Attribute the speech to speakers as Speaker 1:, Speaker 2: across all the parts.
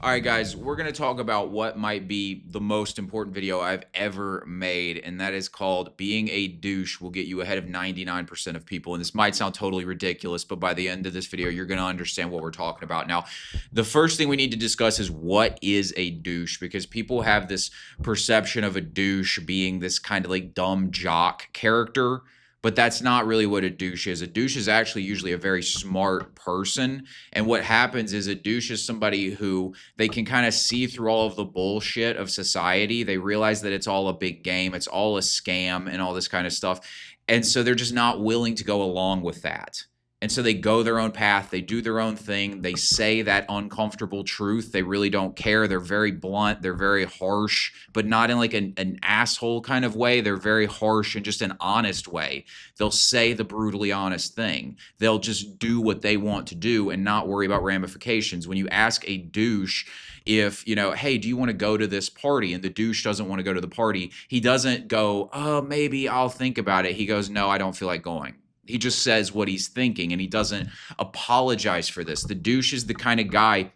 Speaker 1: All right, guys, we're going to talk about what might be the most important video I've ever made, and that is called Being a Douche Will Get You Ahead of 99% of People. And this might sound totally ridiculous, but by the end of this video, you're going to understand what we're talking about. Now, the first thing we need to discuss is what is a douche, because people have this perception of a douche being this kind of like dumb jock character. But that's not really what a douche is. A douche is actually usually a very smart person. And what happens is a douche is somebody who they can kind of see through all of the bullshit of society. They realize that it's all a big game, it's all a scam, and all this kind of stuff. And so they're just not willing to go along with that. And so they go their own path, they do their own thing, they say that uncomfortable truth. They really don't care. They're very blunt, they're very harsh, but not in like an asshole kind of way. They're very harsh in just an honest way. They'll say the brutally honest thing. They'll just do what they want to do and not worry about ramifications. When you ask a douche if, hey, do you want to go to this party? And the douche doesn't want to go to the party. He doesn't go, oh, maybe I'll think about it. He goes, no, I don't feel like going. He just says what he's thinking, and he doesn't apologize for this. The douche is the kind of guy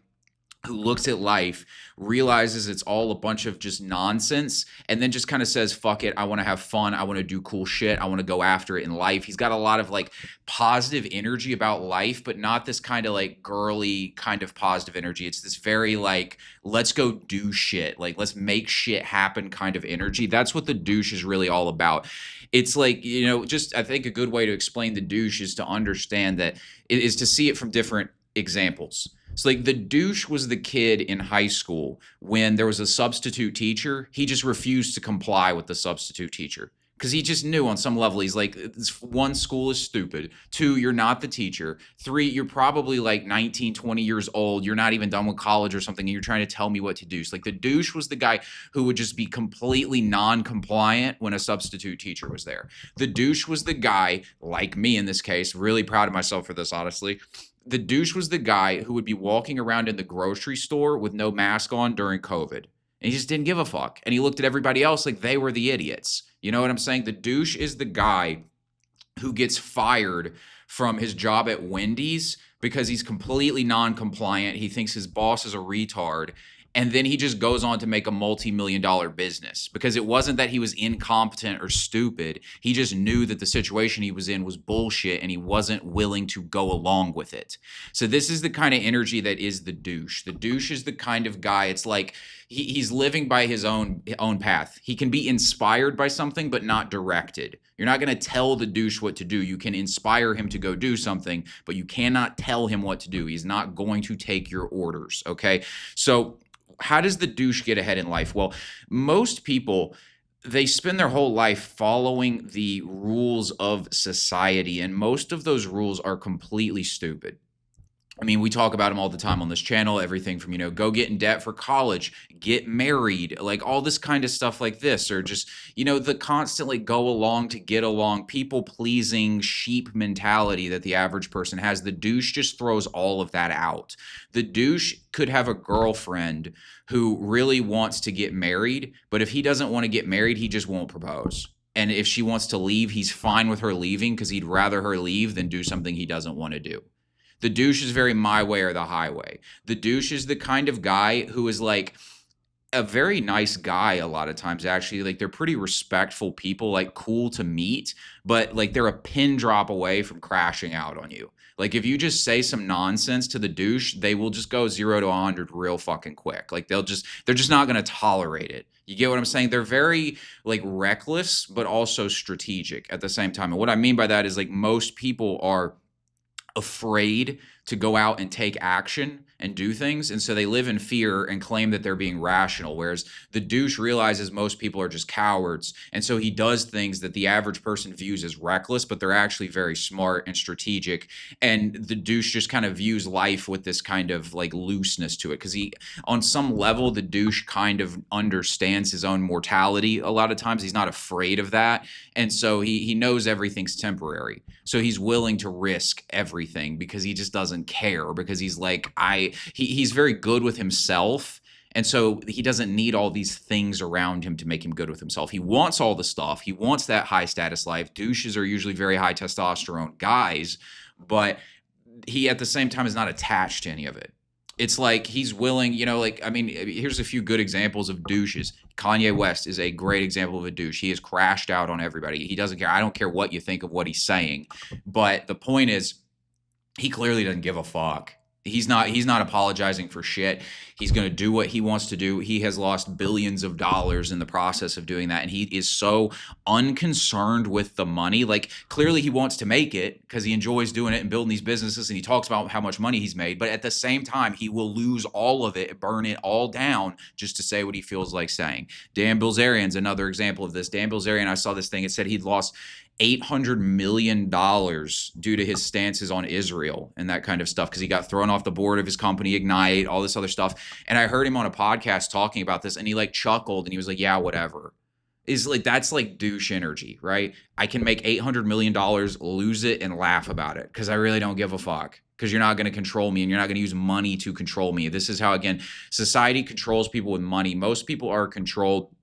Speaker 1: who looks at life, realizes it's all a bunch of just nonsense, and then just kind of says, fuck it, I want to have fun, I want to do cool shit, I want to go after it in life. He's got a lot of like positive energy about life, but not this kind of like girly kind of positive energy. It's this very like, let's go do shit, like let's make shit happen kind of energy. That's what the douche is really all about. It's like, just I think a good way to explain the douche is to understand that it is to see it from different examples. So like the douche was the kid in high school when there was a substitute teacher. He just refused to comply with the substitute teacher because he just knew on some level, he's like, one, school is stupid. Two, you're not the teacher. Three, you're probably like 19, 20 years old. You're not even done with college or something, and you're trying to tell me what to do. So like the douche was the guy who would just be completely non-compliant when a substitute teacher was there. The douche was the guy, like me in this case, really proud of myself for this, honestly. The douche was the guy who would be walking around in the grocery store with no mask on during COVID. And he just didn't give a fuck. And he looked at everybody else like they were the idiots. You know what I'm saying? The douche is the guy who gets fired from his job at Wendy's because he's completely non-compliant. He thinks his boss is a retard. And then he just goes on to make a multi-million-dollar business because it wasn't that he was incompetent or stupid. He just knew that the situation he was in was bullshit and he wasn't willing to go along with it. So this is the kind of energy that is the douche. The douche is the kind of guy, it's like he's living by his own path. He can be inspired by something but not directed. You're not going to tell the douche what to do. You can inspire him to go do something, but you cannot tell him what to do. He's not going to take your orders, okay? So how does the douche get ahead in life? Well, most people, they spend their whole life following the rules of society, and most of those rules are completely stupid. I mean, we talk about them all the time on this channel, everything from, go get in debt for college, get married, like all this kind of stuff like this, or just, the constantly go along to get along, people pleasing sheep mentality that the average person has. The douche just throws all of that out. The douche could have a girlfriend who really wants to get married, but if he doesn't want to get married, he just won't propose. And if she wants to leave, he's fine with her leaving because he'd rather her leave than do something he doesn't want to do. The douche is very my way or the highway. The douche is the kind of guy who is like a very nice guy a lot of times, actually. Like they're pretty respectful people, like cool to meet, but like they're a pin drop away from crashing out on you. Like if you just say some nonsense to the douche, they will just go 0 to 100 real fucking quick. Like they're just not going to tolerate it. You get what I'm saying? They're very like reckless, but also strategic at the same time. And what I mean by that is like most people are afraid to go out and take action and do things, and so they live in fear and claim that they're being rational, whereas the douche realizes most people are just cowards, and so he does things that the average person views as reckless, but they're actually very smart and strategic. And the douche just kind of views life with this kind of like looseness to it, because he, on some level, the douche kind of understands his own mortality. A lot of times he's not afraid of that, and so he knows everything's temporary, so he's willing to risk everything because he just doesn't care, because he's like, he's very good with himself, and so he doesn't need all these things around him to make him good with himself. He wants all the stuff. He wants that high status life. Douches are usually very high testosterone guys, but he at the same time is not attached to any of it. It's like he's willing, like, I mean, here's a few good examples of douches. Kanye West is a great example of a douche. He has crashed out on everybody. He doesn't care. I don't care what you think of what he's saying. But the point is, he clearly doesn't give a fuck. He's not apologizing for shit. He's going to do what he wants to do. He has lost billions of dollars in the process of doing that, and he is so unconcerned with the money. Like, clearly he wants to make it because he enjoys doing it and building these businesses, and he talks about how much money he's made, but at the same time he will lose all of it, burn it all down just to say what he feels like saying. Dan Bilzerian's another example of this. Dan Bilzerian, I saw this thing, it said he'd lost $800 million due to his stances on Israel and that kind of stuff, because he got thrown off the board of his company, Ignite, all this other stuff. And I heard him on a podcast talking about this, and he like chuckled and he was like, yeah, whatever. Is like, that's like douche energy, right? I can make $800 million, lose it, and laugh about it because I really don't give a fuck, because you're not going to control me and you're not going to use money to control me. This is how, again, society controls people with money. Most people are controlled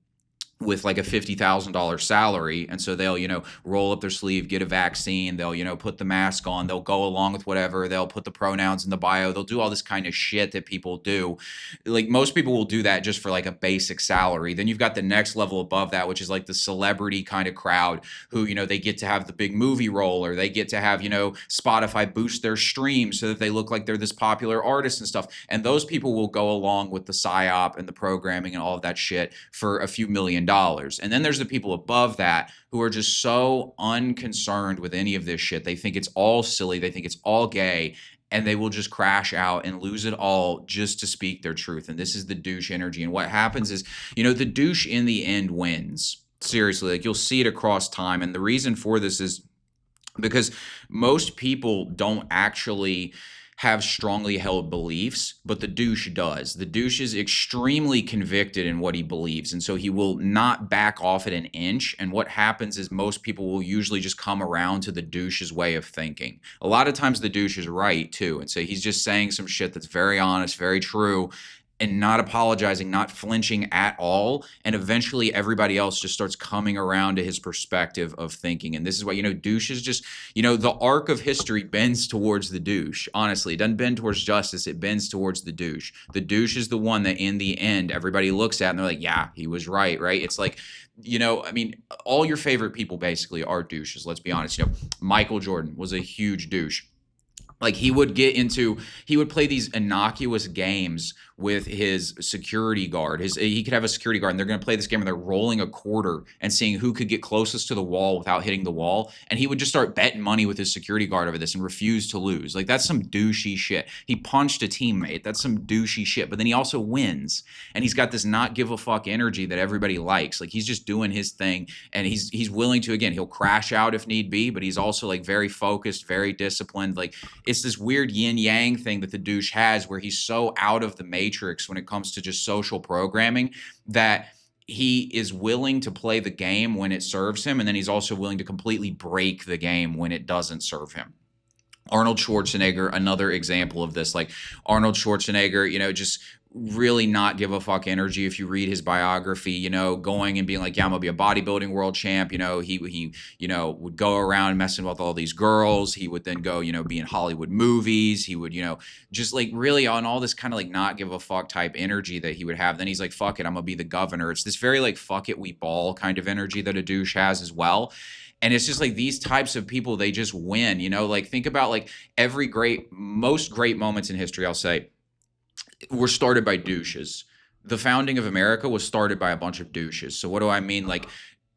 Speaker 1: with like a $50,000 salary. And so they'll, roll up their sleeve, get a vaccine. They'll, put the mask on. They'll go along with whatever. They'll put the pronouns in the bio. They'll do all this kind of shit that people do. Like, most people will do that just for like a basic salary. Then you've got the next level above that, which is like the celebrity kind of crowd who, they get to have the big movie role, or they get to have, Spotify boost their streams so that they look like they're this popular artist and stuff. And those people will go along with the psyop and the programming and all of that shit for a few $1,000,000. And then there's the people above that who are just so unconcerned with any of this shit. They think it's all silly. They think it's all gay. And they will just crash out and lose it all just to speak their truth. And this is the douche energy. And what happens is, the douche in the end wins. Seriously, like, you'll see it across time. And the reason for this is because most people don't actually have strongly held beliefs, but the douche does. The douche is extremely convicted in what he believes, and so he will not back off at an inch. And what happens is most people will usually just come around to the douche's way of thinking. A lot of times the douche is right too, and so he's just saying some shit that's very honest, very true, and not apologizing, not flinching at all. And eventually everybody else just starts coming around to his perspective of thinking. And this is why, douche is just, the arc of history bends towards the douche. Honestly, it doesn't bend towards justice. It bends towards the douche. The douche is the one that in the end, everybody looks at and they're like, yeah, he was right, right? It's like, I mean, all your favorite people basically are douches. Let's be honest. Michael Jordan was a huge douche. Like, he would play these innocuous games with his security guard. He could have a security guard, and they're going to play this game, and they're rolling a quarter and seeing who could get closest to the wall without hitting the wall. And he would just start betting money with his security guard over this and refuse to lose. Like, that's some douchey shit. He punched a teammate. That's some douchey shit. But then he also wins, and he's got this not give a fuck energy that everybody likes. Like, he's just doing his thing, and he's willing to, again, he'll crash out if need be, but he's also like very focused, very disciplined. Like, it's this weird yin yang thing that the douche has, where he's so out of the matrix when it comes to just social programming that he is willing to play the game when it serves him, and then he's also willing to completely break the game when it doesn't serve him. Arnold Schwarzenegger, another example of this. Like, Arnold Schwarzenegger, just really not give a fuck energy. If you read his biography, going and being like, yeah, I'm gonna be a bodybuilding world champ. He would go around messing with all these girls. He would then go, be in Hollywood movies. He would, just like really on all this kind of like not give a fuck type energy that he would have. Then he's like, fuck it, I'm gonna be the governor. It's this very like, fuck it, we ball kind of energy that a douche has as well. And it's just like these types of people, they just win, like think about like most great moments in history, I'll say, were started by douches. The founding of America was started by a bunch of douches. So what do I mean? Like,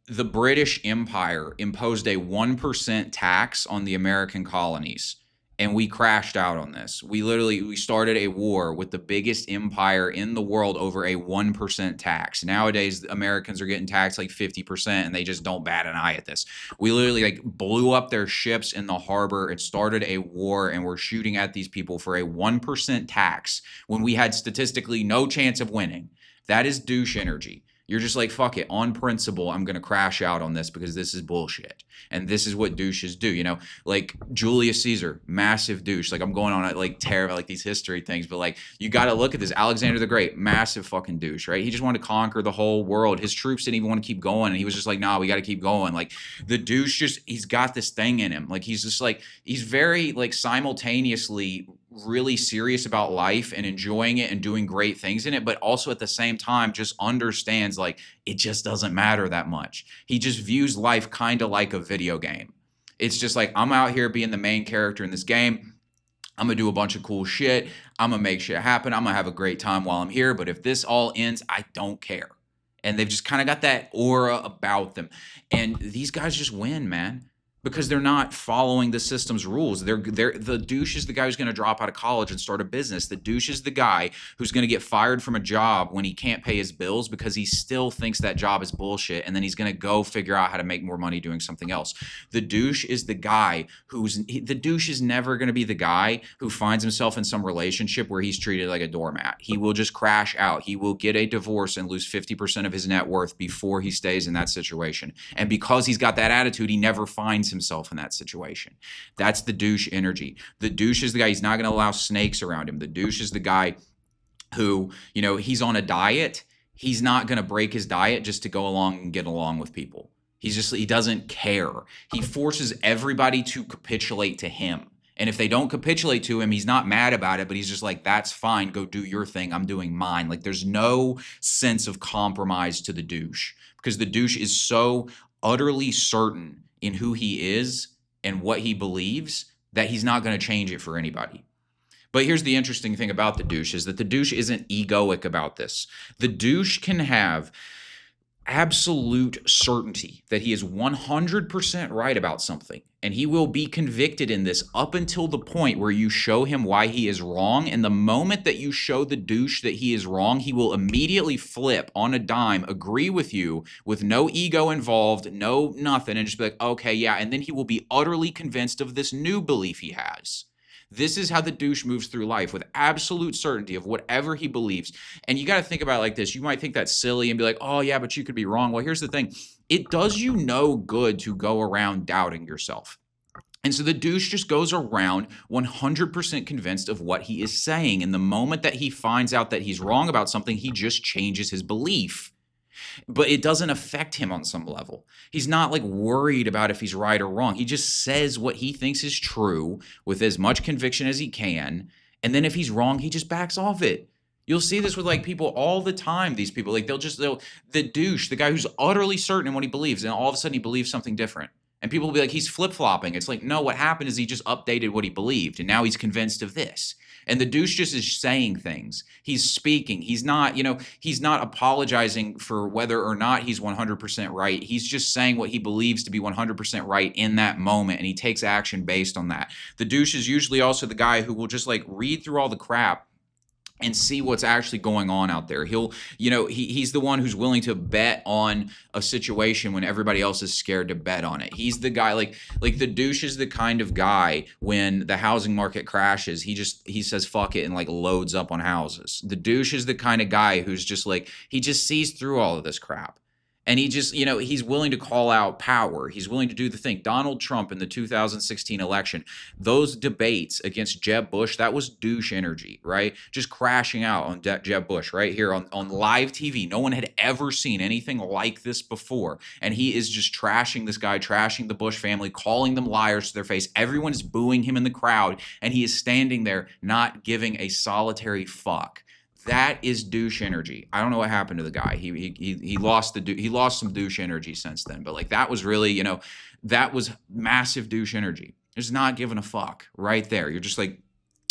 Speaker 1: the British Empire imposed a 1% tax on the American colonies, and we crashed out on this. We started a war with the biggest empire in the world over a 1% tax. Nowadays, Americans are getting taxed like 50%, and they just don't bat an eye at this. We literally like blew up their ships in the harbor and started a war, and we're shooting at these people for a 1% tax when we had statistically no chance of winning. That is douche energy. You're just like, fuck it, on principle, I'm going to crash out on this because this is bullshit. And this is what douches do, like Julius Caesar, massive douche. Like, I'm going on like terrible, like these history things, but like, you got to look at this. Alexander the Great, massive fucking douche, right? He just wanted to conquer the whole world. His troops didn't even want to keep going. And he was just like, nah, we got to keep going. Like, the douche he's got this thing in him. Like, he's just like, he's very like simultaneously really serious about life and enjoying it and doing great things in it, but also at the same time just understands like it just doesn't matter that much. He just views life kind of like a video game. It's just like, I'm out here being the main character in this game. I'm going to do a bunch of cool shit. I'm going to make shit happen. I'm going to have a great time while I'm here. But if this all ends, I don't care. And they've just kind of got that aura about them. And these guys just win, man, because they're not following the system's rules. The douche is the guy who's going to drop out of college and start a business. The douche is the guy who's going to get fired from a job when he can't pay his bills because he still thinks that job is bullshit, and then he's going to go figure out how to make more money doing something else. The douche is the guy the douche is never going to be the guy who finds himself in some relationship where he's treated like a doormat. He will just crash out. He will get a divorce and lose 50% of his net worth before he stays in that situation. And because he's got that attitude, he never finds himself in that situation. That's the douche energy. The douche is the guy, he's not going to allow snakes around him. The douche is the guy who, he's on a diet. He's not going to break his diet just to go along and get along with people. He doesn't care. He forces everybody to capitulate to him. And if they don't capitulate to him, he's not mad about it, but he's just like, that's fine. Go do your thing. I'm doing mine. Like, there's no sense of compromise to the douche, because the douche is so utterly certain in who he is and what he believes that he's not going to change it for anybody. But here's the interesting thing about the douche is that the douche isn't egoic about this. The douche can have absolute certainty that he is 100% right about something, and he will be convicted in this up until the point where you show him why he is wrong. And the moment that you show the douche that he is wrong, he will immediately flip on a dime, agree with you with no ego involved, no nothing, and just be like, okay, yeah. And then he will be utterly convinced of this new belief he has. This is how the douche moves through life, with absolute certainty of whatever he believes. And you got to think about it like this. You might think that's silly and be like, oh yeah, but you could be wrong. Well, here's the thing. It does you no good to go around doubting yourself. And so the douche just goes around 100% convinced of what he is saying. And the moment that he finds out that he's wrong about something, he just changes his belief. But it doesn't affect him on some level. He's not like worried about if he's right or wrong. He just says what he thinks is true with as much conviction as he can. And then if he's wrong, he just backs off it. You'll see this with like people all the time. These people, like the douche, the guy who's utterly certain in what he believes, and all of a sudden he believes something different. And people will be like, he's flip-flopping. It's like, no, what happened is he just updated what he believed, and now he's convinced of this. And the douche just is saying things. He's speaking. He's not, he's not apologizing for whether or not he's 100% right. He's just saying what he believes to be 100% right in that moment, and he takes action based on that. The douche is usually also the guy who will just like read through all the crap and see what's actually going on out there. He's the one who's willing to bet on a situation when everybody else is scared to bet on it. He's the guy, like the douche is the kind of guy when the housing market crashes, he says fuck it and like loads up on houses. The douche is the kind of guy who's just like, he just sees through all of this crap. And he just, he's willing to call out power. He's willing to do the thing. Donald Trump in the 2016 election, those debates against Jeb Bush, that was douche energy, right? Just crashing out on Jeb Bush right here on live TV. No one had ever seen anything like this before. And he is just trashing this guy, trashing the Bush family, calling them liars to their face. Everyone is booing him in the crowd, and he is standing there not giving a solitary fuck. That is douche energy. I don't know what happened to the guy. He lost some douche energy since then. But like that was really, that was massive douche energy. Just not giving a fuck right there. You're just like,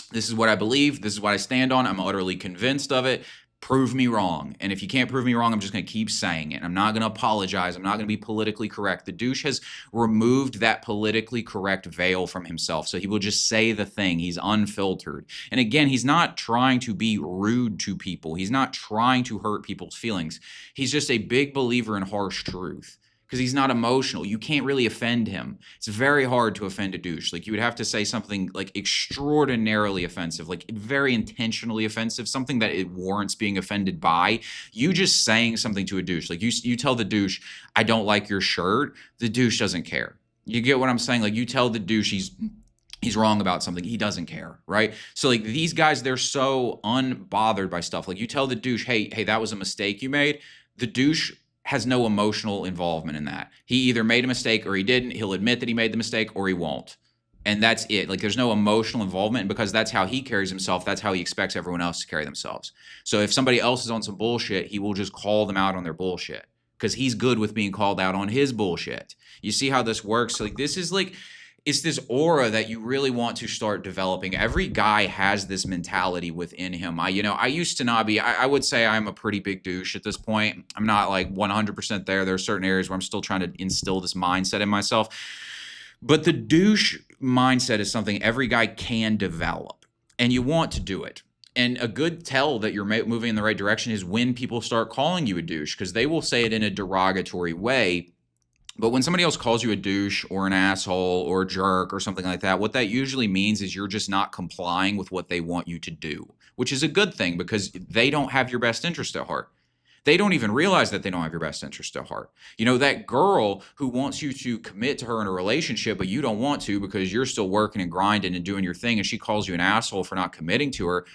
Speaker 1: this is what I believe. This is what I stand on. I'm utterly convinced of it. Prove me wrong. And if you can't prove me wrong, I'm just going to keep saying it. I'm not going to apologize. I'm not going to be politically correct. The douche has removed that politically correct veil from himself. So he will just say the thing. He's unfiltered. And again, he's not trying to be rude to people. He's not trying to hurt people's feelings. He's just a big believer in harsh truth, because he's not emotional. You can't really offend him. It's very hard to offend a douche. Like, you would have to say something like extraordinarily offensive, like very intentionally offensive, something that it warrants being offended by. You just saying something to a douche, like you tell the douche, I don't like your shirt. The douche doesn't care. You get what I'm saying? Like, you tell the douche he's wrong about something, he doesn't care, right? So like these guys, they're so unbothered by stuff. Like, you tell the douche, hey, that was a mistake you made. The douche has no emotional involvement in that. He either made a mistake or he didn't. He'll admit that he made the mistake or he won't. And that's it. Like there's no emotional involvement, and because that's how he carries himself, that's how he expects everyone else to carry themselves. So if somebody else is on some bullshit, he will just call them out on their bullshit because he's good with being called out on his bullshit. You see how this works? Like this is like it's this aura that you really want to start developing. Every guy has this mentality within him. I used to not be. I would say I'm a pretty big douche at this point. I'm not like 100% there. There are certain areas where I'm still trying to instill this mindset in myself. But the douche mindset is something every guy can develop, and you want to do it. And a good tell that you're moving in the right direction is when people start calling you a douche, because they will say it in a derogatory way. But when somebody else calls you a douche or an asshole or a jerk or something like that, what that usually means is you're just not complying with what they want you to do, which is a good thing because they don't have your best interest at heart. They don't even realize that they don't have your best interest at heart. That girl who wants you to commit to her in a relationship, but you don't want to because you're still working and grinding and doing your thing, and she calls you an asshole for not committing to her.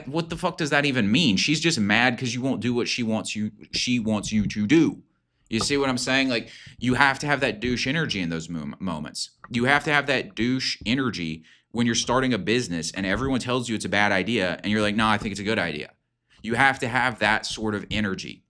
Speaker 1: What the fuck does that even mean? She's just mad because you won't do what she wants you to do. You see what I'm saying? Like, you have to have that douche energy in those moments. You have to have that douche energy when you're starting a business and everyone tells you it's a bad idea and you're like, no, I think it's a good idea. You have to have that sort of energy.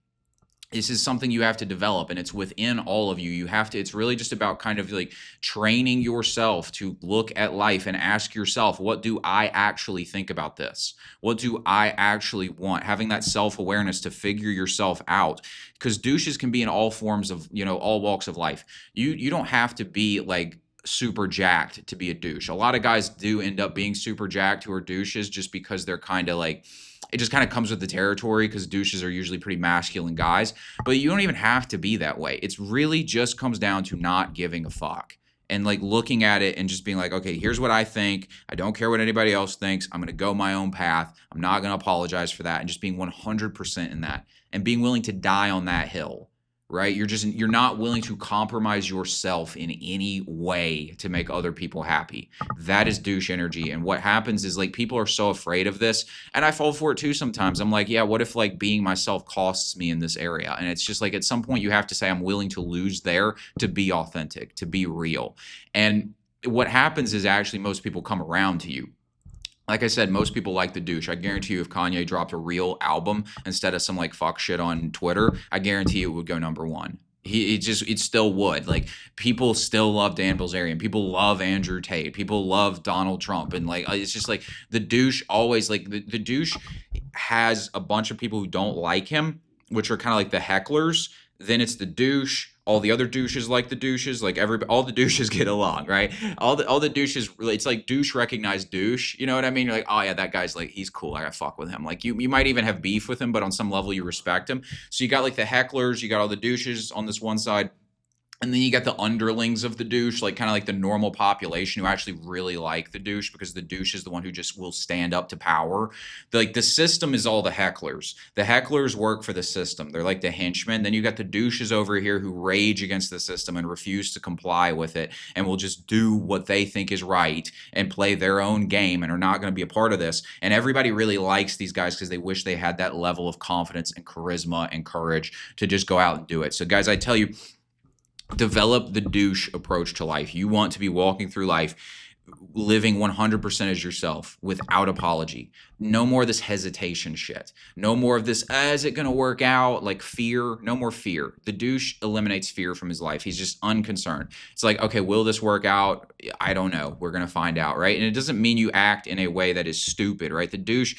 Speaker 1: This is something you have to develop, and it's within all of you. It's really just about kind of like training yourself to look at life and ask yourself, what do I actually think about this? What do I actually want? Having that self-awareness to figure yourself out, because douches can be in all forms of, all walks of life. You don't have to be like super jacked to be a douche. A lot of guys do end up being super jacked who are douches just because they're kind of like, it just kind of comes with the territory because douches are usually pretty masculine guys. But you don't even have to be that way. It's really just comes down to not giving a fuck and like looking at it and just being like, okay, here's what I think. I don't care what anybody else thinks. I'm going to go my own path. I'm not going to apologize for that. And just being 100% in that and being willing to die on that hill. Right? You're not willing to compromise yourself in any way to make other people happy. That is douche energy. And what happens is like people are so afraid of this, and I fall for it too sometimes. I'm like, yeah, what if like being myself costs me in this area? And it's just like at some point you have to say I'm willing to lose there to be authentic, to be real. And what happens is actually most people come around to you. Like I said, most people like the douche. I guarantee you if Kanye dropped a real album instead of some like fuck shit on Twitter, I guarantee it would go number one. It still would. Like people still love Dan Bilzerian. People love Andrew Tate. People love Donald Trump. And like, it's just like the douche always like the douche has a bunch of people who don't like him, which are kind of like the hecklers. Then it's the douche. All the other douches like the douches, like all the douches get along, right? All the douches, it's like douche recognized douche. You know what I mean? You're like, oh yeah, that guy's like, he's cool. I gotta fuck with him. Like you might even have beef with him, but on some level you respect him. So you got like the hecklers, you got all the douches on this one side. And then you got the underlings of the douche, like kind of like the normal population who actually really like the douche because the douche is the one who just will stand up to power. Like the system is all the hecklers. The hecklers work for the system. They're like the henchmen. Then you got the douches over here who rage against the system and refuse to comply with it and will just do what they think is right and play their own game and are not going to be a part of this. And everybody really likes these guys because they wish they had that level of confidence and charisma and courage to just go out and do it. So guys, I tell you, develop the douche approach to life. You want to be walking through life living 100% as yourself without apology. No more of this hesitation shit. No more of this, is it going to work out? Like fear. No more fear. The douche eliminates fear from his life. He's just unconcerned. It's like, okay, will this work out? I don't know. We're going to find out, right? And it doesn't mean you act in a way that is stupid, right? The douche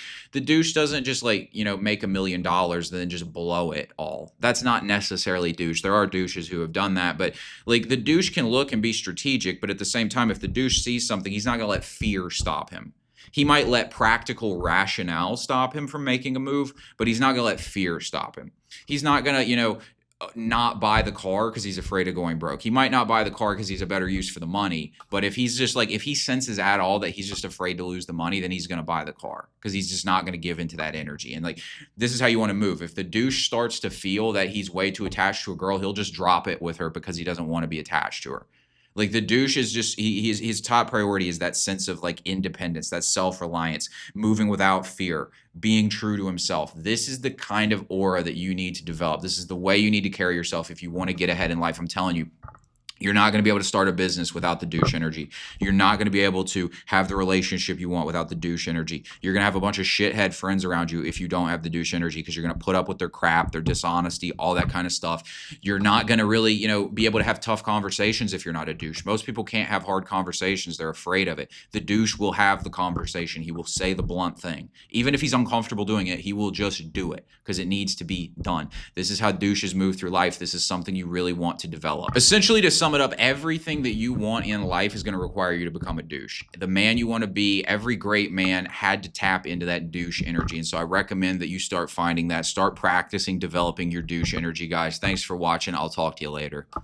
Speaker 1: doesn't just like, make $1 million and then just blow it all. That's not necessarily douche. There are douches who have done that, but like the douche can look and be strategic, but at the same time, if the douche sees something, he's not going to let fear stop him. He might let practical rationale stop him from making a move, but he's not going to let fear stop him. He's not going to, not buy the car because he's afraid of going broke. He might not buy the car because he's a better use for the money. But if he's just like, if he senses at all that he's just afraid to lose the money, then he's going to buy the car because he's just not going to give into that energy. And like, this is how you want to move. If the douche starts to feel that he's way too attached to a girl, he'll just drop it with her because he doesn't want to be attached to her. Like the douche is just, his top priority is that sense of like independence, that self-reliance, moving without fear, being true to himself. This is the kind of aura that you need to develop. This is the way you need to carry yourself if you want to get ahead in life. I'm telling you, You're not going to be able to start a business without the douche energy. You're not going to be able to have the relationship you want without the douche energy. You're going to have a bunch of shithead friends around you if you don't have the douche energy, because you're going to put up with their crap, their dishonesty, all that kind of stuff. You're not going to really, be able to have tough conversations if you're not a douche. Most people can't have hard conversations. They're afraid of it. The douche will have the conversation. He will say the blunt thing. Even if he's uncomfortable doing it, he will just do it because it needs to be done. This is how douches move through life. This is something you really want to develop. Essentially, to sum it up, everything that you want in life is going to require you to become a douche. The man you want to be, every great man had to tap into that douche energy. And so I recommend that you start finding that, start practicing developing your douche energy, guys. Thanks for watching. I'll talk to you later.